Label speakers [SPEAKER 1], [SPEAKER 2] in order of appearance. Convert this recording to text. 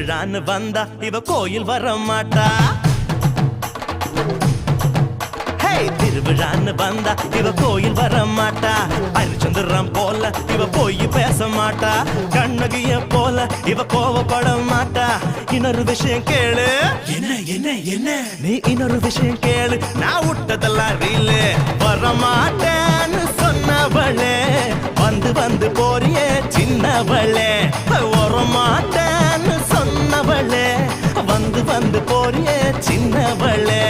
[SPEAKER 1] திருவிழான்னு வந்தா இவ கோயில் வர மாட்டா. திருவிழான்னு வந்தா இவ கோயில் வர மாட்டா. ஹரிச்சந்திரன் போல இவ போய் பேச மாட்டா. கண்ணகிய போல இவ கோவப்பட மாட்டா. இன்னொரு விஷயம் கேளு.
[SPEAKER 2] என்ன என்ன என்ன?
[SPEAKER 1] நீ இன்னொரு விஷயம் கேளு. நான் விட்டதெல்லாம் ரீலு. வர மாட்டேன்னு சொன்னவளே வந்து வந்து போறியே சின்னவளே. வர மாட்டேன்னு சொன்னவளே வந்து வந்து போறியே சின்னவளே.